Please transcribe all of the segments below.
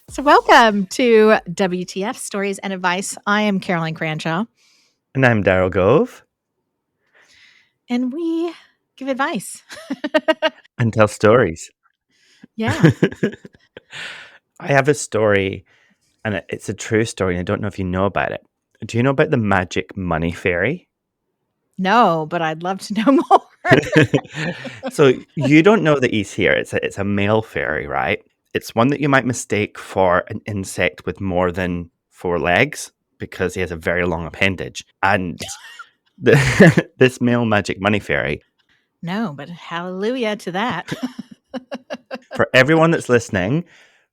So welcome to WTF Stories and Advice. I am Caroline Cranshaw. And I'm Daryl Gove. And we give advice. And tell stories. Yeah. I have a story, and it's a true story, and I don't know if you know about it. Do you know about the magic money fairy? No, but I'd love to know more. So you don't know that he's here. It's a male fairy, right? It's one that you might mistake for an insect with more than 4 legs because he has a very long appendage. And this male magic money fairy. No, but hallelujah to that. For everyone that's listening,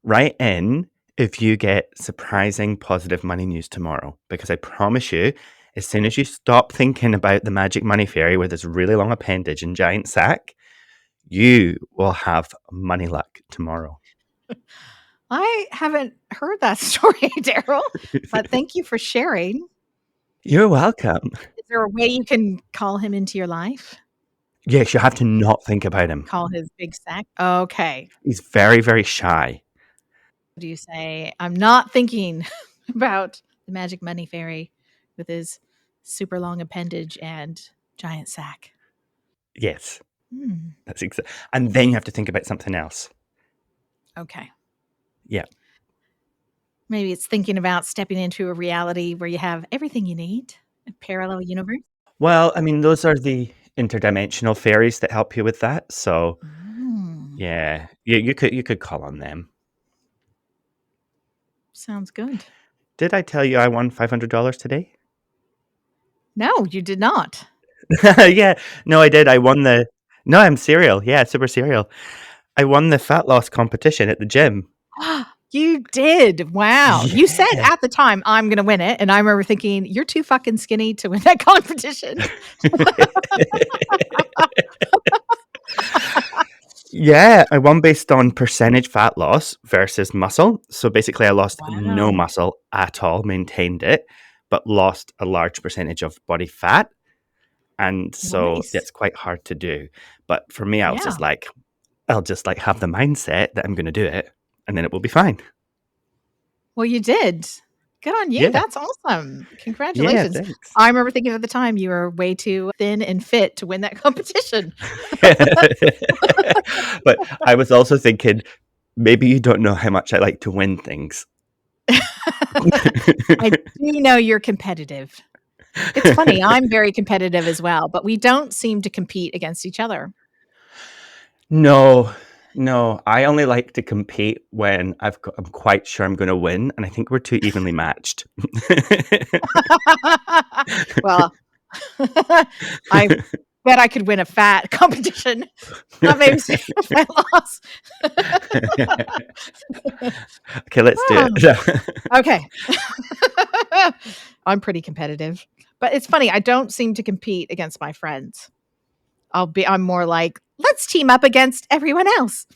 write in if you get surprising positive money news tomorrow, because I promise you, as soon as you stop thinking about the magic money fairy with this really long appendage and giant sack, you will have money luck tomorrow. I haven't heard that story, Daryl, but thank you for sharing. You're welcome. Is there a way you can call him into your life? Yes, you have to not think about him. Call his big sack? Okay. He's very, very shy. Do you say, I'm not thinking about the magic money fairy with his super long appendage and giant sack? Yes, that's exactly. And then you have to think about something else. Okay. Yeah. Maybe it's thinking about stepping into a reality where you have everything you need, a parallel universe. Well, I mean, those are the interdimensional fairies that help you with that. So, yeah, you could call on them. Sounds good. Did I tell you I won $500 today? No, you did not. Yeah, no, I did. No, I'm serial. Yeah, super serial. I won the fat loss competition at the gym. You did. Wow. Yeah. You said at the time, I'm going to win it. And I remember thinking, you're too fucking skinny to win that competition. Yeah, I won based on percentage fat loss versus muscle. So basically, I lost no muscle at all, maintained it, but lost a large percentage of body fat. And so it's quite hard to do. But for me, I was just like, I'll just like have the mindset that I'm going to do it, and then it will be fine. Well, you did. Good on you. Yeah. That's awesome. Congratulations. Yeah, thanks. I remember thinking at the time you were way too thin and fit to win that competition. But I was also thinking, maybe you don't know how much I like to win things. I do know you're competitive. It's funny. I'm very competitive as well, but we don't seem to compete against each other. No, I only like to compete when I'm quite sure I'm going to win, and I think we're too evenly matched. Well, I bet I could win a fat competition. Not maybe a fat loss. Okay, let's do it. Okay. I'm pretty competitive, but it's funny. I don't seem to compete against my friends. I'm more like, let's team up against everyone else.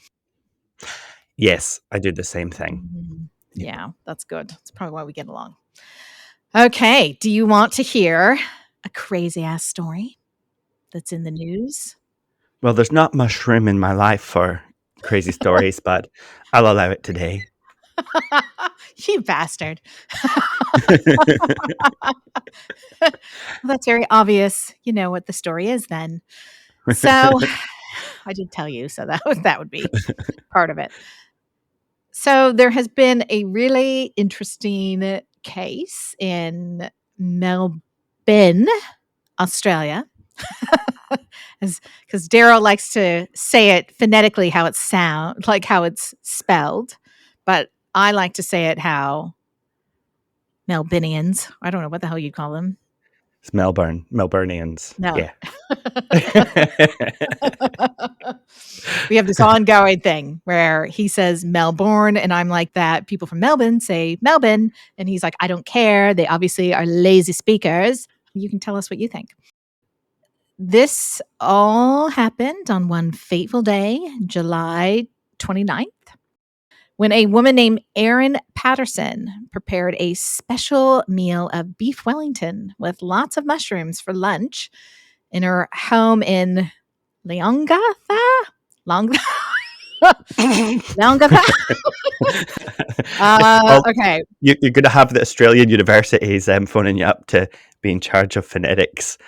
Yes, I do the same thing. Yeah, that's good. That's probably why we get along. Okay. Do you want to hear a crazy ass story that's in the news? Well, there's not much room in my life for crazy stories, but I'll allow it today. You bastard. Well, that's very obvious. You know what the story is then. So I did tell you, so that would be part of it. So there has been a really interesting case in Melbourne, Australia. Because Daryl likes to say it phonetically how it sounds, like how it's spelled. But I like to say it how Melburnians, I don't know what the hell you'd call them. It's Melburnians. No. Yeah. We have this ongoing thing where he says Melbourne, and I'm like that. People from Melbourne say Melbourne, and he's like, I don't care. They obviously are lazy speakers. You can tell us what you think. This all happened on one fateful day, July 29th, when a woman named Erin Patterson prepared a special meal of beef Wellington with lots of mushrooms for lunch in her home in Leongatha? Leongatha. Well, Okay. you're going to have the Australian universities phoning you up to be in charge of phonetics.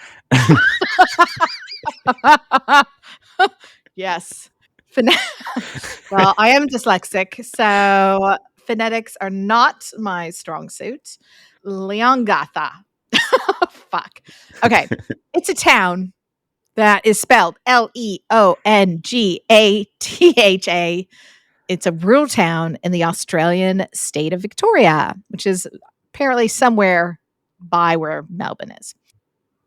Yes. Well, I am dyslexic, so phonetics are not my strong suit. Leongatha. Fuck. Okay. It's a town that is spelled Leongatha. It's a rural town in the Australian state of Victoria, which is apparently somewhere by where Melbourne is.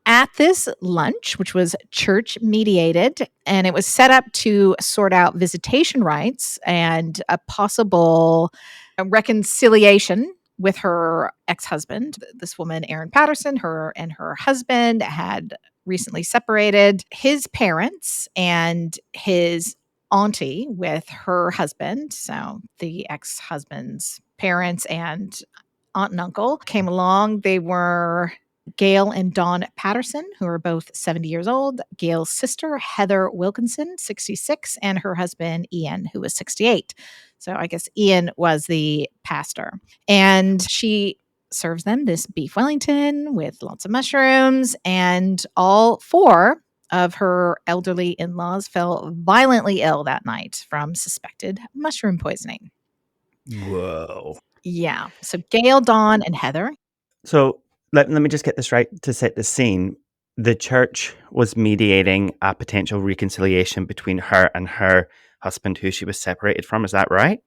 At this lunch, which was church mediated, and it was set up to sort out visitation rights and a possible reconciliation with her ex-husband. This woman, Erin Patterson, her and her husband had recently separated. His parents and his auntie with her husband, so the ex-husband's parents and aunt and uncle came along. They were Gail and Dawn Patterson, who are both 70 years old, Gail's sister, Heather Wilkinson, 66, and her husband, Ian, who was 68. So I guess Ian was the pastor. And she serves them this beef Wellington with lots of mushrooms, and all four of her elderly in-laws fell violently ill that night from suspected mushroom poisoning. Whoa. Yeah. So Gail, Dawn, and Heather. So let me just get this right to set the scene. The church was mediating a potential reconciliation between her and her husband, who she was separated from. Is that right?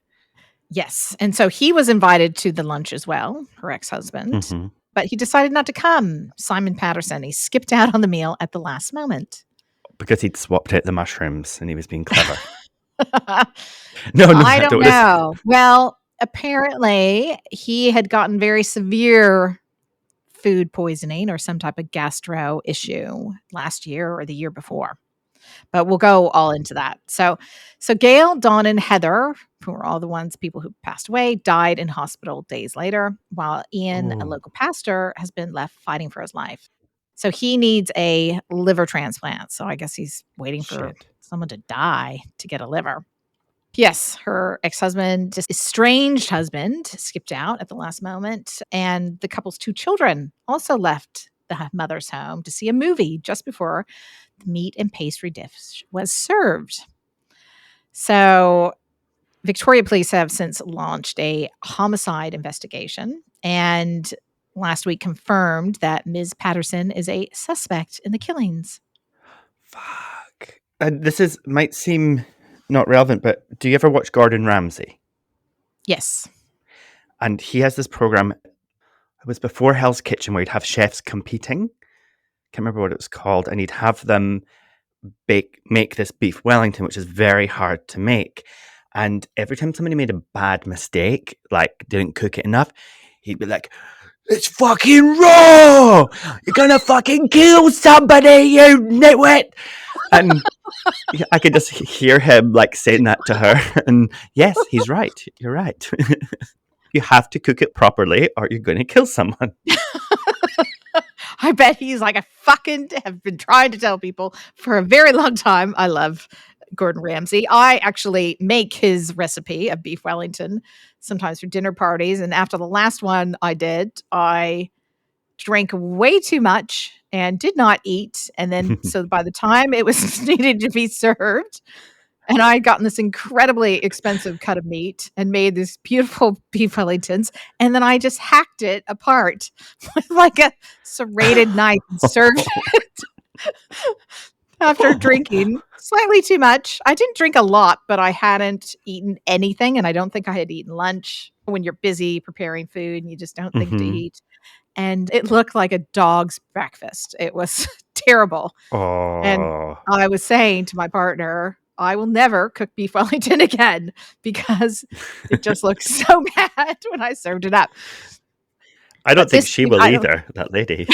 Yes. And so he was invited to the lunch as well, her ex-husband, Mm-hmm. but he decided not to come. Simon Patterson, he skipped out on the meal at the last moment. Because he'd swapped out the mushrooms and he was being clever. I No, don't know. Well, apparently he had gotten very severe food poisoning or some type of gastro issue last year or the year before. But we'll go all into that. So Gail, Dawn, and Heather, who are all the people who passed away, died in hospital days later, while Ian, a Ooh. local pastor, has been left fighting for his life. So he needs a liver transplant. So I guess he's waiting for Shit. someone to die to get a liver. Yes, her ex-husband, just estranged husband, skipped out at the last moment. And the couple's two children also left the mother's home to see a movie just before the meat and pastry dish was served. So Victoria police have since launched a homicide investigation and last week confirmed that Ms. Patterson is a suspect in the killings. Fuck. This might seem not relevant, but do you ever watch Gordon Ramsay? Yes. And he has this program. It was before Hell's Kitchen, where he'd have chefs competing. Can't remember what it was called, and he'd have them make this beef Wellington, which is very hard to make. And every time somebody made a bad mistake, like didn't cook it enough, he'd be like, "It's fucking raw! You're gonna fucking kill somebody, you nitwit!" And I could just hear him like saying that to her. And yes, he's right. You're right. You have to cook it properly, or you're going to kill someone. I bet he's like, I fucking have been trying to tell people for a very long time. I love Gordon Ramsay. I actually make his recipe of beef Wellington sometimes for dinner parties. And after the last one I did, I drank way too much and did not eat. And then, so by the time it was needed to be served, and I had gotten this incredibly expensive cut of meat and made these beautiful beef Wellingtons. And then I just hacked it apart with like a serrated knife and served it after drinking slightly too much. I didn't drink a lot, but I hadn't eaten anything. And I don't think I had eaten lunch. When you're busy preparing food and you just don't think to eat. And it looked like a dog's breakfast. It was terrible. And Oh. I was saying to my partner, I will never cook beef Wellington again because it just looked so bad when I served it up. I don't think this she week, will either, that lady.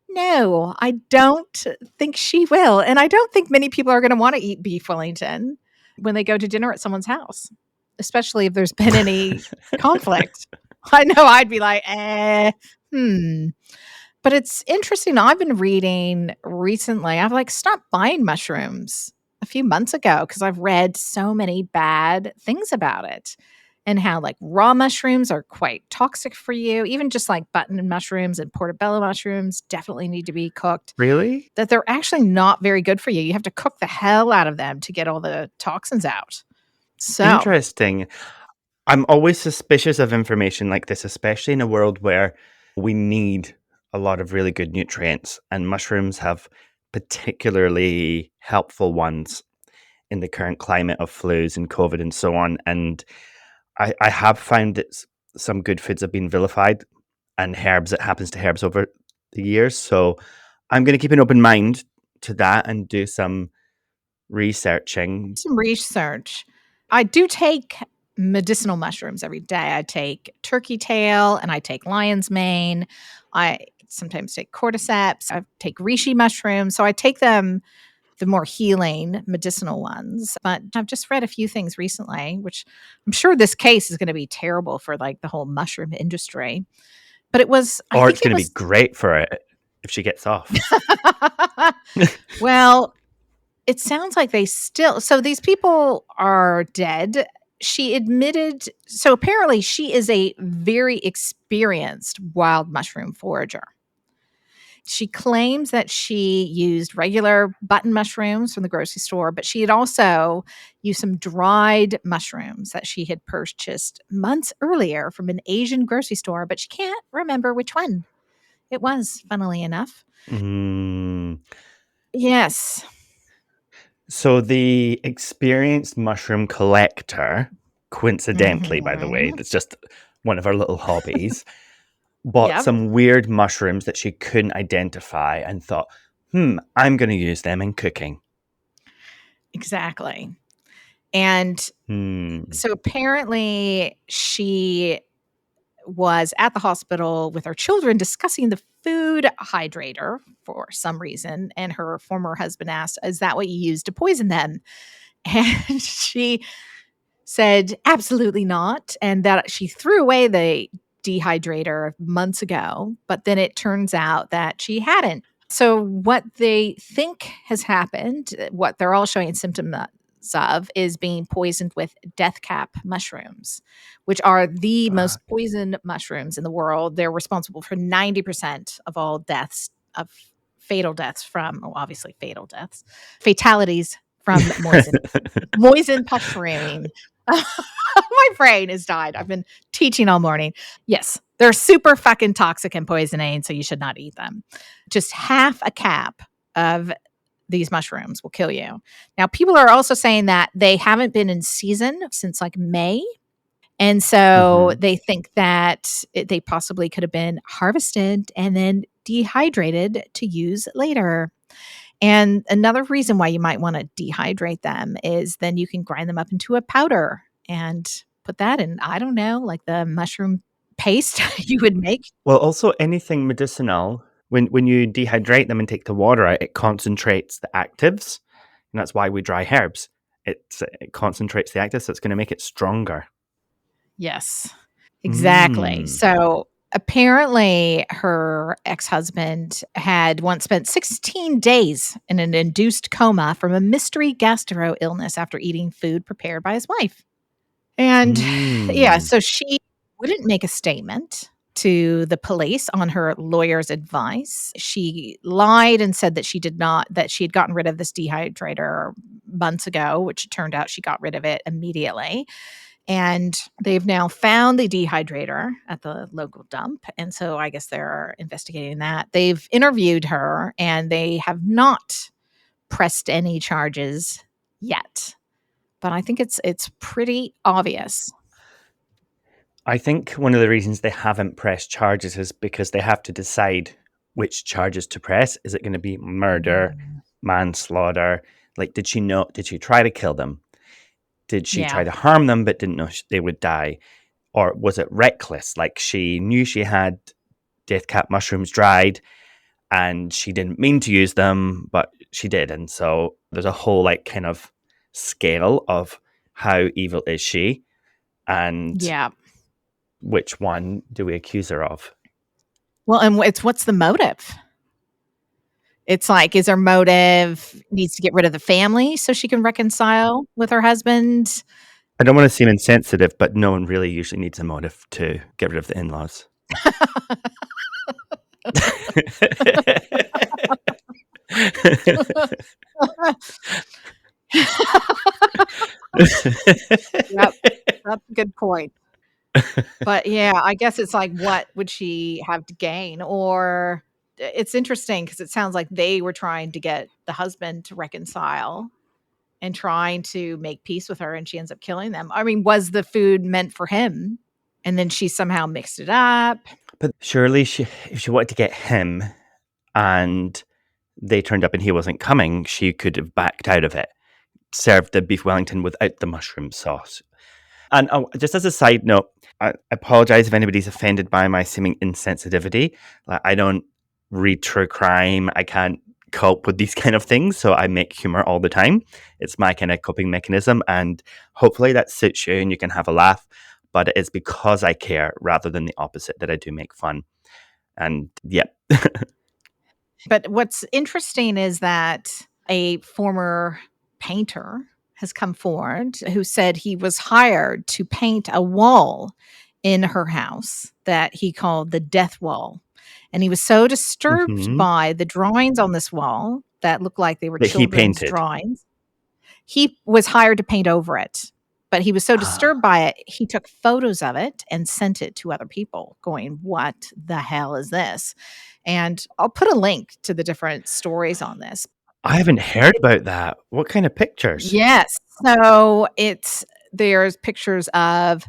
No, I don't think she will. And I don't think many people are going to want to eat beef Wellington when they go to dinner at someone's house, especially if there's been any conflict. I know I'd be like, But it's interesting. I've been reading recently. I've like stopped buying mushrooms a few months ago because I've read so many bad things about it and how like raw mushrooms are quite toxic for you. Even just like button mushrooms and portobello mushrooms definitely need to be cooked. Really? That they're actually not very good for you. You have to cook the hell out of them to get all the toxins out. So, Interesting. I'm always suspicious of information like this, especially in a world where we need a lot of really good nutrients, and mushrooms have particularly helpful ones in the current climate of flus and COVID and so on. And I have found that some good foods have been vilified, and herbs, it happens to herbs over the years. So I'm going to keep an open mind to that and do some researching. some research. I do take medicinal mushrooms every day. I take turkey tail and I take lion's mane. I sometimes take cordyceps. I take reishi mushrooms. So I take them, the more healing medicinal ones. But I've just read a few things recently, which I'm sure this case is going to be terrible for like the whole mushroom industry. But it was, I Or think it's it going to be was, great for it if she gets off. well, it sounds like they still, so these people are dead. She admitted, so apparently she is a very experienced wild mushroom forager. She claims that she used regular button mushrooms from the grocery store, but she had also used some dried mushrooms that she had purchased months earlier from an Asian grocery store, but she can't remember which one it was, funnily enough. Mm. Yes. So the experienced mushroom collector, coincidentally, by the way, Mhm. that's just one of our little hobbies, bought Yep, some weird mushrooms that she couldn't identify and thought, I'm going to use them in cooking. exactly. And Hmm. so apparently she was at the hospital with her children discussing the food hydrator for some reason. And her former husband asked, "Is that what you used to poison them?" And she said, "Absolutely not." And that she threw away the dehydrator months ago. But then it turns out that she hadn't. So, what they think has happened, what they're all showing symptoms of, is being poisoned with death cap mushrooms, which are the most Fuck. poisoned mushrooms in the world. They're responsible for 90% of all deaths, of fatal deaths from, oh, obviously, fatal deaths, fatalities from moistened mushrooming. My brain has died. I've been teaching all morning. Yes, they're super fucking toxic and poisoning, so you should not eat them. Just half a cap of these mushrooms will kill you. Now, people are also saying that they haven't been in season since like May. And so Hmm. they think that they possibly could have been harvested and then dehydrated to use later. And another reason why you might want to dehydrate them is then you can grind them up into a powder and put that in, I don't know, like the mushroom paste you would make. Well, also anything medicinal, when you dehydrate them and take the water out, it concentrates the actives. And that's why we dry herbs. It concentrates the actives, so it's going to make it stronger. Yes, exactly. Mm. So apparently, her ex husband had once spent 16 days in an induced coma from a mystery gastro illness after eating food prepared by his wife. And yeah, Mm. so she wouldn't make a statement to the police on her lawyer's advice. She lied and said that she did not, that she had gotten rid of this dehydrator months ago, which it turned out she got rid of it immediately. And they've now found the dehydrator at the local dump. And so I guess they're investigating that. They've interviewed her and they have not pressed any charges yet. But I think it's pretty obvious. I think one of the reasons they haven't pressed charges is because they have to decide which charges to press. Is it going to be murder, Mm. manslaughter? Like, did she know? Did she try to kill them? Did she Yeah. try to harm them but didn't know they would die? Or was it reckless? Like, she knew she had death cap mushrooms dried and she didn't mean to use them, but she did. And so there's a whole, like, kind of scale of how evil is she and Yeah. which one do we accuse her of? Well, and it's what's the motive? It's like, is her motive needs to get rid of the family so she can reconcile with her husband? I don't want to seem insensitive, but no one really usually needs a motive to get rid of the in-laws. Yep, that's a good point. But yeah, I guess it's like, what would she have to gain? Or it's interesting because it sounds like they were trying to get the husband to reconcile and trying to make peace with her, and she ends up killing them. I mean, was the food meant for him? And then she somehow mixed it up. But surely if she wanted to get him and they turned up and he wasn't coming, she could have backed out of it, served the beef Wellington without the mushroom sauce. And just as a side note, I apologize if anybody's offended by my seeming insensitivity. Like, I don't read true crime. I can't cope with these kind of things, so I make humor all the time. It's my kind of coping mechanism, and hopefully that suits you and you can have a laugh. But it is because I care rather than the opposite that I do make fun. And yeah. But what's interesting is that a former painter has come forward who said he was hired to paint a wall in her house that he called the death wall. And he was so disturbed Mhm. by the drawings on this wall that looked like they were That he children's painted. drawings. He was hired to paint over it, but he was so disturbed by it, he took photos of it and sent it to other people going, "What the hell is this?" And I'll put a link to the different stories on this. I haven't heard about that. What kind of pictures? Yes. So there's pictures of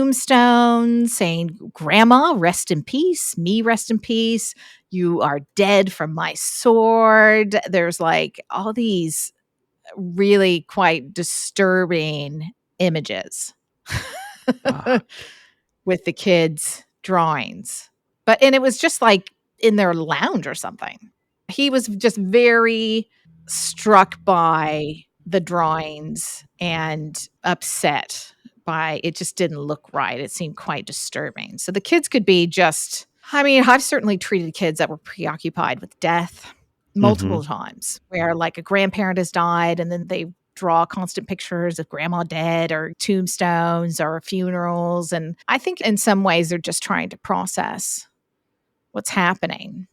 tombstones saying, "Grandma, rest in peace. Me, rest in peace. You are dead from my sword." There's like all these really quite disturbing images Fuck. with the kids' drawings. And it was just like in their lounge or something. He was just very struck by the drawings and upset by it. Just didn't look right. It seemed quite disturbing. So the kids could be just, I mean, I've certainly treated kids that were preoccupied with death multiple Mhm. times, where like a grandparent has died and then they draw constant pictures of grandma dead or tombstones or funerals. And I think in some ways they're just trying to process what's happening.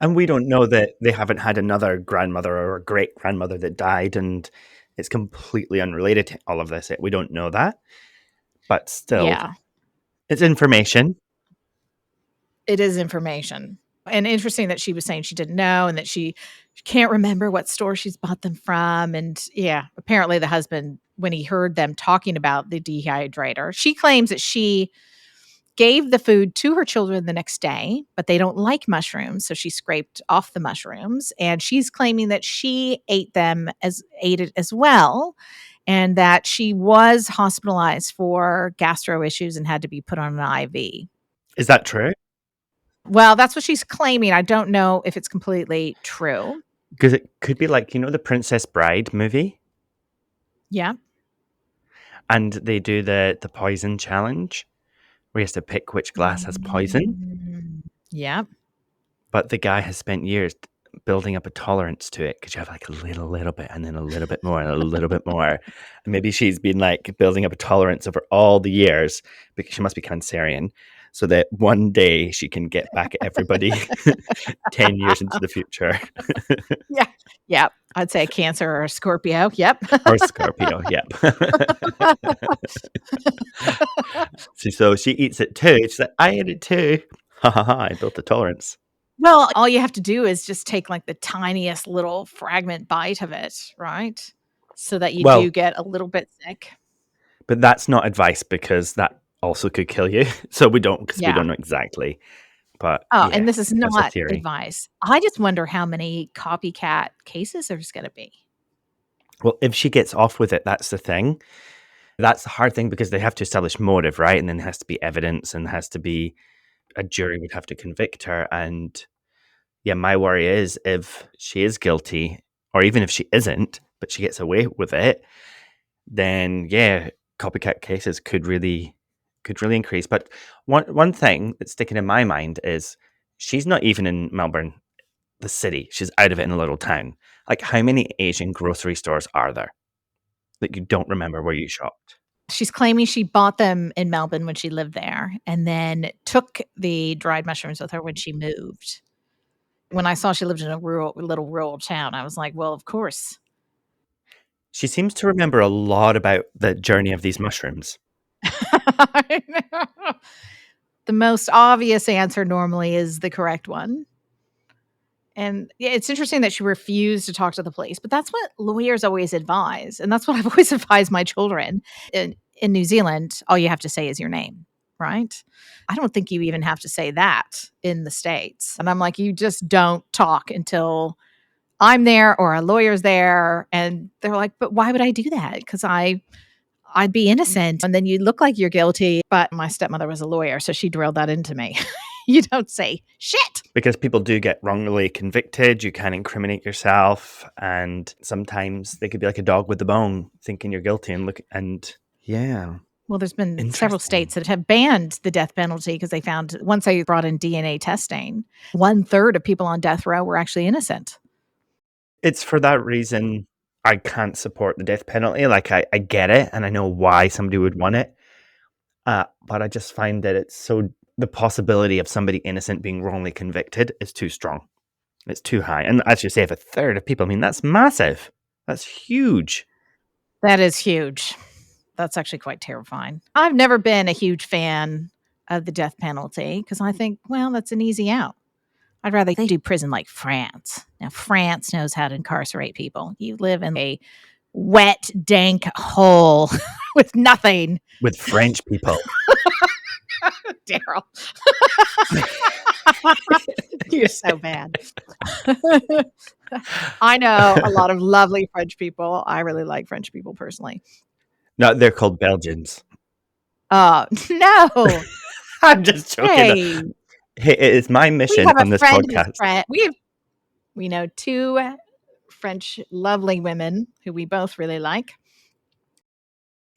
And we don't know that they haven't had another grandmother or a great grandmother that died, and it's completely unrelated to all of this. We don't know that, but still, Yeah, it's information. it is information. And interesting that she was saying she didn't know and that she can't remember what store she's bought them from. And yeah, apparently the husband, when he heard them talking about the dehydrator, she claims that she gave the food to her children the next day, but they don't like mushrooms, so she scraped off the mushrooms, and she's claiming that she ate it as well, and that she was hospitalized for gastro issues and had to be put on an IV. Is that true? Well, that's what she's claiming. I don't know if it's completely true. Because it could be like, the Princess Bride movie, Yeah. and they do the poison challenge where he has to pick which glass has poison, Yeah. but the guy has spent years building up a tolerance to it because you have like a little bit and then a little bit more and a little bit more. And maybe she's been like building up a tolerance over all the years because she must be Cancerian, so that one day she can get back at everybody 10 years into the future. Yeah. Yep. I'd say Cancer or Scorpio. Yep. Or Scorpio, yep. So she eats it too. She's like, I ate it too. Ha ha ha, I built a tolerance. Well, all you have to do is just take like the tiniest little fragment bite of it, right? So that you do Well, get a little bit sick. but that's not advice because that also could kill you. So because we Yeah. don't know exactly. But Oh, yeah, and this is that's a not theory. advice. I just wonder how many copycat cases there's going to be. Well, if she gets off with it, that's the thing. That's the hard thing because they have to establish motive, right? And then there has to be evidence and there has to be a jury would have to convict her. And yeah, my worry is if she is guilty, or even if she isn't, but she gets away with it, then yeah, copycat cases could really increase. But one thing that's sticking in my mind is she's not even in Melbourne. the city. She's out of it in a little town. Like, how many Asian grocery stores are there that you don't remember where you shopped? She's claiming she bought them in Melbourne when she lived there and then took the dried mushrooms with her when she moved. When I saw she lived in a little rural town, I was like, "Well, of course." She seems to remember a lot about the journey of these mushrooms. I know. The most obvious answer normally is the correct one. And yeah, it's interesting that she refused to talk to the police, but that's what lawyers always advise, and that's what I've always advised my children. In New Zealand, all you have to say is your name, right? I don't think you even have to say that in the States. And I'm like, you just don't talk until I'm there or a lawyer's there. And they're like, but why would I do that? Because I'd be innocent. And then you look like you're guilty. But my stepmother was a lawyer, so she drilled that into me. You don't say shit. Because people do get wrongly convicted, you can incriminate yourself, and sometimes they could be like a dog with the bone, thinking you're guilty yeah. Well, there's been several states that have banned the death penalty because they found once they brought in DNA testing, 1/3 of people on death row were actually innocent. It's for that reason I can't support the death penalty. Like, I get it, and I know why somebody would want it. But I just find that the possibility of somebody innocent being wrongly convicted is too strong. It's too high. And as you say, if 1/3 of people, I mean, that's massive. That's huge. That is huge. That's actually quite terrifying. I've never been a huge fan of the death penalty because I think, well, that's an easy out. I'd rather they do prison like France. Now, France knows how to incarcerate people. You live in a wet, dank hole with nothing. With French people. Daryl. You're so bad. I know a lot of lovely French people. I really like French people personally. No, they're called Belgians. No. I'm just joking. Hey, it is my mission on this podcast. We know 2 French lovely women who we both really like.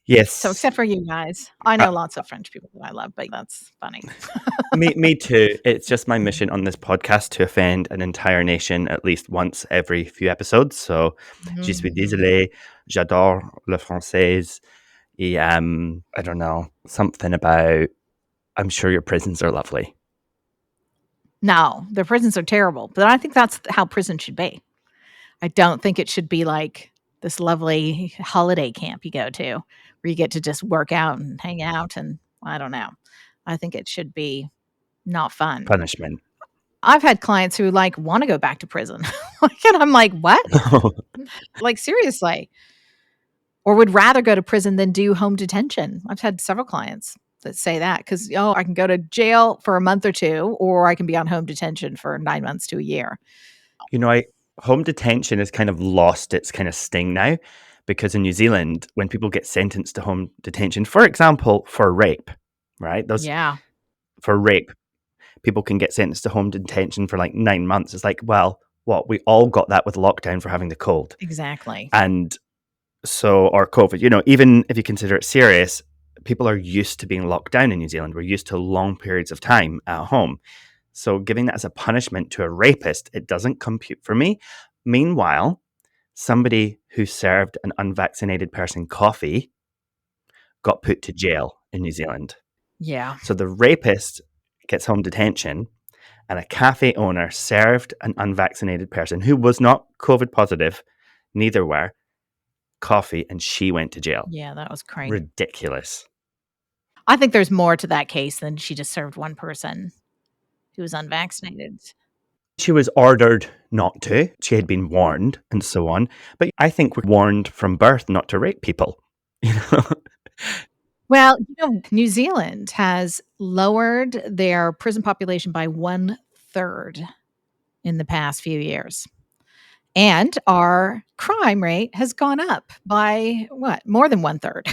Yes. So except for you guys. I know lots of French people that I love, but that's funny. Me too. It's just my mission on this podcast to offend an entire nation at least once every few episodes. So, je suis désolé, j'adore le français. I don't know, something about, I'm sure your prisons are lovely. No, their prisons are terrible, but I think that's how prison should be. I don't think it should be like this lovely holiday camp you go to where you get to just work out and hang out, and I don't know. I think it should be not fun. Punishment. I've had clients who want to go back to prison. And I'm like, what? Like, seriously. Or would rather go to prison than do home detention. I've had several clients that say that because, I can go to jail for a month or 2, or I can be on home detention for 9 months to a year. Home detention has kind of lost its kind of sting now, because in New Zealand, when people get sentenced to home detention, for example, for rape, right? For rape, people can get sentenced to home detention for like 9 months. It's like, well, what? We all got that with lockdown for having the cold. Exactly. And so, or COVID, even if you consider it serious, people are used to being locked down in New Zealand. We're used to long periods of time at home. So giving that as a punishment to a rapist, it doesn't compute for me. Meanwhile, somebody who served an unvaccinated person coffee got put to jail in New Zealand. Yeah. So the rapist gets home detention, and a cafe owner served an unvaccinated person who was not COVID positive, neither were, coffee, and she went to jail. Yeah, that was crazy. Ridiculous. I think there's more to that case than she just served one person who was unvaccinated. She was ordered not to. She had been warned and so on. But I think we're warned from birth not to rape people. Well, New Zealand has lowered their prison population by 1/3 in the past few years. And our crime rate has gone up by more than 1/3.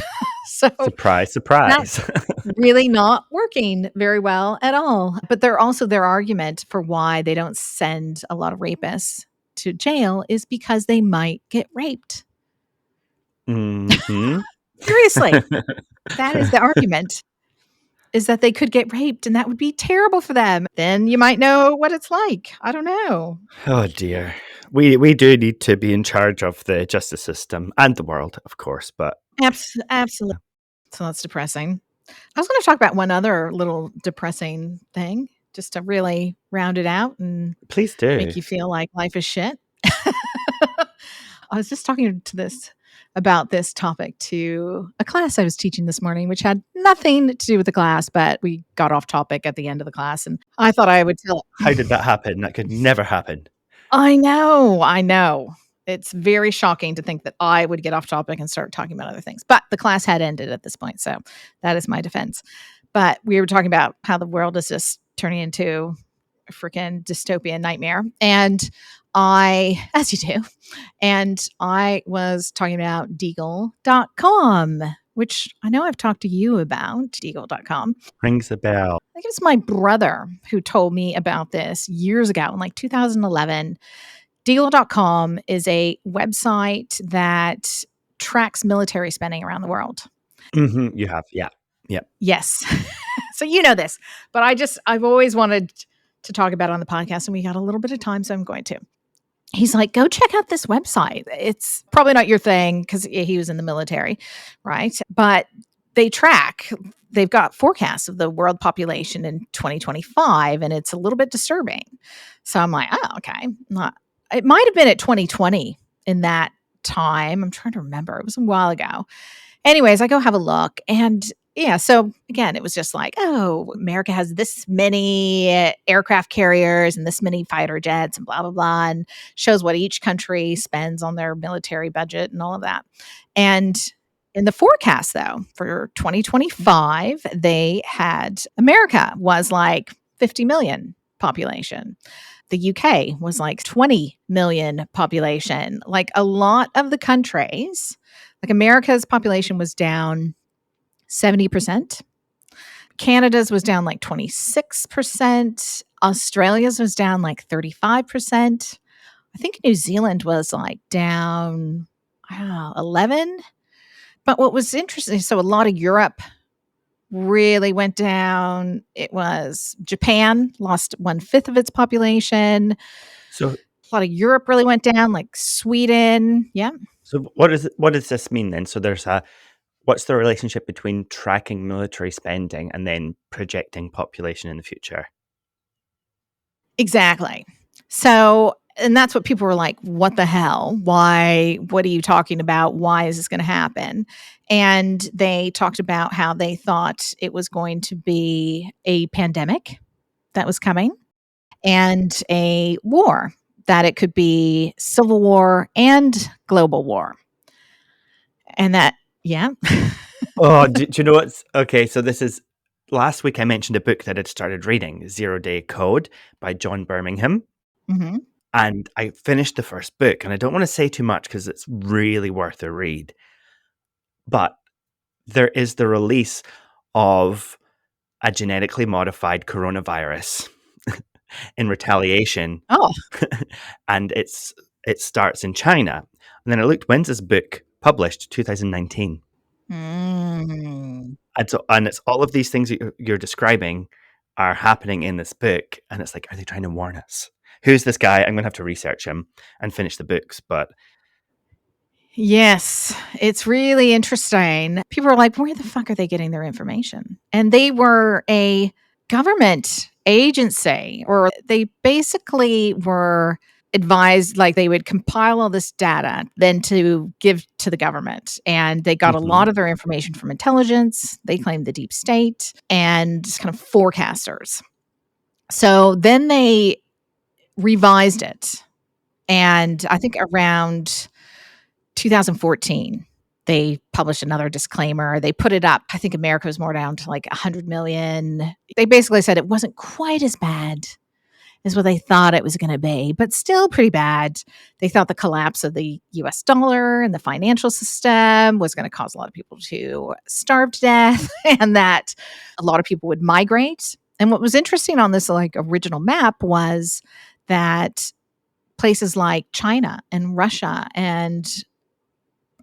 So surprise, surprise. That's really not working very well at all. But their argument for why they don't send a lot of rapists to jail is because they might get raped. Mm-hmm. Seriously. That is the argument. is that they could get raped, and that would be terrible for them. Then you might know what it's like. I don't know. Oh dear. We do need to be in charge of the justice system and the world, of course, but Absolutely. So that's depressing. I was going to talk about one other little depressing thing, just to really round it out and please do. make you feel like life is shit. I was just talking to this about this topic to a class I was teaching this morning, which had nothing to do with the class, but we got off topic at the end of the class, and I thought I would tell. How did that happen? That could never happen. I know. It's very shocking to think that I would get off topic and start talking about other things. But the class had ended at this point, so that is my defense. But we were talking about how the world is just turning into a freaking dystopian nightmare. And as you do, and I was talking about Deagel.com, which I know I've talked to you about, Deagel.com. Rings a bell. I think it was my brother who told me about this years ago in like 2011. Deagel.com is a website that tracks military spending around the world. You have, yeah. Yes. So you know this, but I've always wanted to talk about it on the podcast, and we got a little bit of time, so I'm going to. He's like, go check out this website. It's probably not your thing because he was in the military, right? But they've got forecasts of the world population in 2025, and it's a little bit disturbing. So I'm like, oh, okay. It might have been at 2020 in that time. I'm trying to remember. It was a while ago. Anyways, I go have a look, and yeah, so again, it was just like, oh, America has this many aircraft carriers and this many fighter jets and blah, blah, blah, and shows what each country spends on their military budget and all of that. And in the forecast, though, for 2025, they had America was like 50 million population. The UK was like 20 million population. Like a lot of the countries, like America's population was down 70%. Canada's was down like 26%. Australia's was down like 35%. I think New Zealand was like down, I don't know, 11. But what was interesting, so a lot of Europe really went down. It was Japan lost 1/5 of its population. So a lot of Europe really went down, like Sweden. Yeah. So what does this mean then? So what's the relationship between tracking military spending and then projecting population in the future? Exactly. So, and that's what people were like, what the hell? Why? What are you talking about? Why is this going to happen? And they talked about how they thought it was going to be a pandemic that was coming and a war, that it could be civil war and global war. And that, yeah. Oh, do you know what's okay? So this is last week I mentioned a book that I'd started reading, 0 Day Code by John Birmingham. Mm-hmm. And I finished the first book, and I don't want to say too much because it's really worth a read. But there is the release of a genetically modified coronavirus in retaliation. Oh. And it starts in China. And then I looked, when's this book published? 2019. Mm. And it's all of these things that you're describing are happening in this book. And it's like, are they trying to warn us? Who's this guy? I'm going to have to research him and finish the books. But yes, it's really interesting. People are like, where the fuck are they getting their information? And they were a government agency, or they basically were advised, like they would compile all this data then to give to the government. And they got a lot of their information from intelligence. They claimed the deep state and kind of forecasters. So then they revised it. And I think around 2014, they published another disclaimer. They put it up. I think America was more down to like 100 million. They basically said it wasn't quite as bad as what they thought it was going to be, but still pretty bad. They thought the collapse of the US dollar and the financial system was going to cause a lot of people to starve to death and that a lot of people would migrate. And what was interesting on this like original map was that places like China and Russia and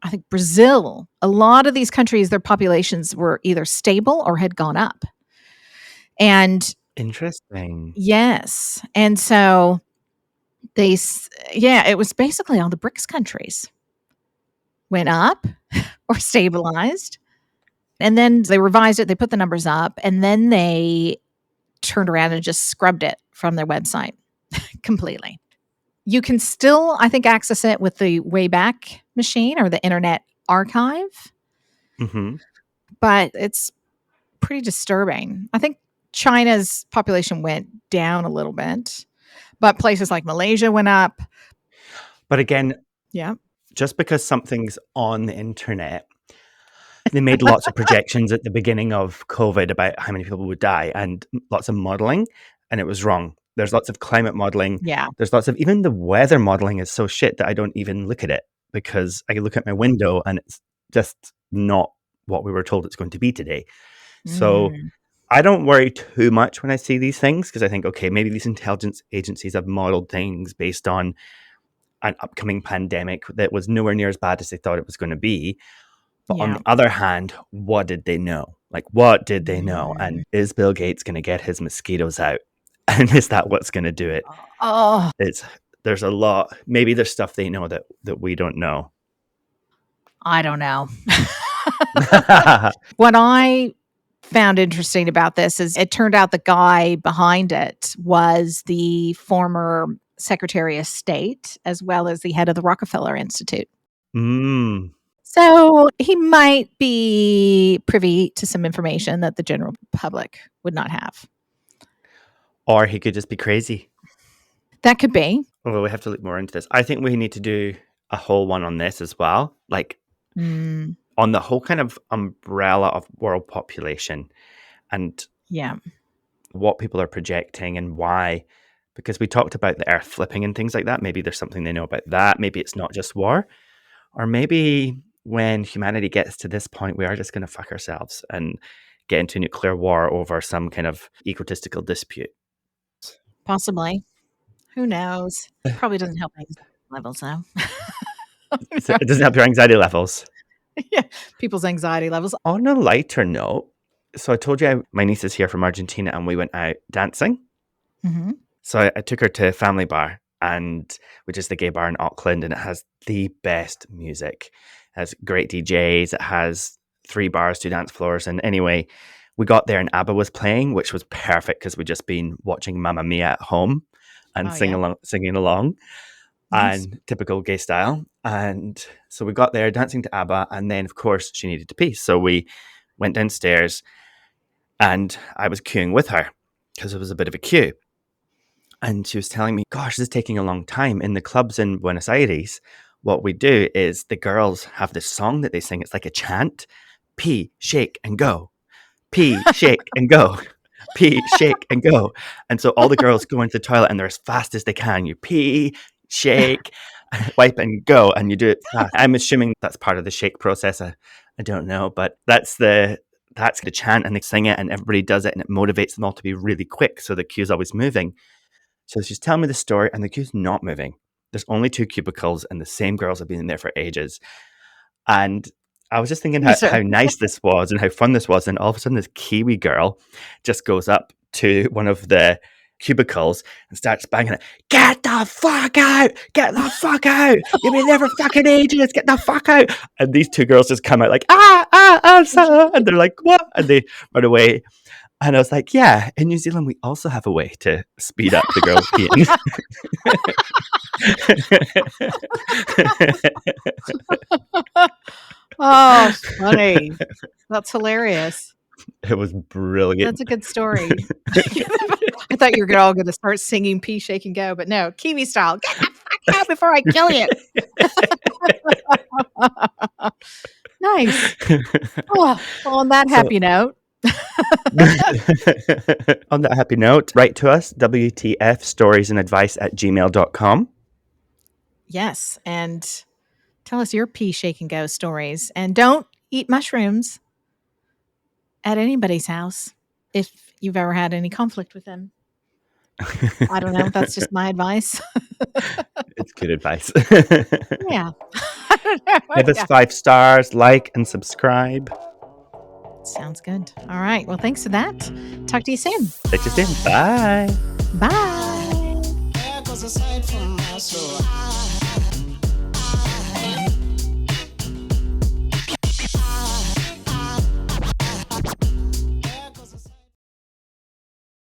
I think Brazil, a lot of these countries, their populations were either stable or had gone up. And Interesting. yes. And so it was basically all the BRICS countries went up or stabilized. And then they revised it, they put the numbers up, and then they turned around and just scrubbed it from their website completely. You can still, I think, access it with the Wayback Machine or the Internet Archive, but it's pretty disturbing. I think China's population went down a little bit, but places like Malaysia went up. But again, Yeah. just because something's on the internet, they made lots of projections at the beginning of COVID about how many people would die and lots of modeling, and it was wrong. There's lots of climate modeling. Yeah. There's lots of, even the weather modeling is so shit that I don't even look at it because I look at my window and it's just not what we were told it's going to be today. So I don't worry too much when I see these things because I think, okay, maybe these intelligence agencies have modeled things based on an upcoming pandemic that was nowhere near as bad as they thought it was going to be. But on the other hand, what did they know? Like, what did they know? And is Bill Gates going to get his mosquitoes out? And is that what's going to do it? Oh, There's a lot. Maybe there's stuff they know that we don't know. I don't know. What I found interesting about this is it turned out the guy behind it was the former Secretary of State as well as the head of the Rockefeller Institute. So he might be privy to some information that the general public would not have. Or he could just be crazy. That could be. Although we have to look more into this. I think we need to do a whole one on this as well. Like on the whole kind of umbrella of world population and what people are projecting and why. Because we talked about the earth flipping and things like that. Maybe there's something they know about that. Maybe it's not just war. Or maybe when humanity gets to this point, we are just going to fuck ourselves and get into nuclear war over some kind of egotistical dispute. Possibly. Who knows? Probably doesn't help anxiety levels, though. It doesn't help your anxiety levels. Yeah, people's anxiety levels. On a lighter note, so I told you my niece is here from Argentina and we went out dancing. So I took her to Family Bar, which is the gay bar in Auckland, and it has the best music. It has great DJs. It has 3 bars, 2 dance floors. And anyway, we got there and ABBA was playing, which was perfect because we'd just been watching Mamma Mia at home and singing along, nice. And typical gay style. And so we got there dancing to ABBA, and then of course she needed to pee. So we went downstairs and I was queuing with her because it was a bit of a queue. And she was telling me, gosh, this is taking a long time. In the clubs in Buenos Aires, what we do is the girls have this song that they sing. It's like a chant. Pee, shake, and go. Pee, shake, and go. Pee, shake, and go. And so all the girls go into the toilet and they're as fast as they can. You pee, shake, wipe, and go. And you do it fast. I'm assuming that's part of the shake process. I don't know. But that's the chant, and they sing it and everybody does it and it motivates them all to be really quick. So the queue's always moving. So she's telling me the story and the queue's not moving. There's only 2 cubicles and the same girls have been in there for ages. And I was just thinking how nice this was and how fun this was. And all of a sudden this Kiwi girl just goes up to one of the cubicles and starts banging it. Get the fuck out! Get the fuck out! You've been there for fucking ages! Get the fuck out! And these 2 girls just come out like, and they're like, what? And they run away. And I was like, yeah, in New Zealand, we also have a way to speed up the girls peeing. Oh, funny. That's hilarious. It was brilliant. That's a good story. I thought you were all going to start singing Pee, Shake, and Go, but no, Kiwi style. Get the fuck out before I kill you. Nice. Oh, well, on that happy note. On that happy note, write to us, wtfstoriesandadvice@gmail.com. Yes, and tell us your Pee, Shake, and Go stories. And don't eat mushrooms at anybody's house if you've ever had any conflict with them. I don't know. That's just my advice. It's good advice. Yeah. Give us 5 stars, like, and subscribe. Sounds good. All right. Well, thanks for that. Talk to you soon. Talk to you soon. Bye. Bye.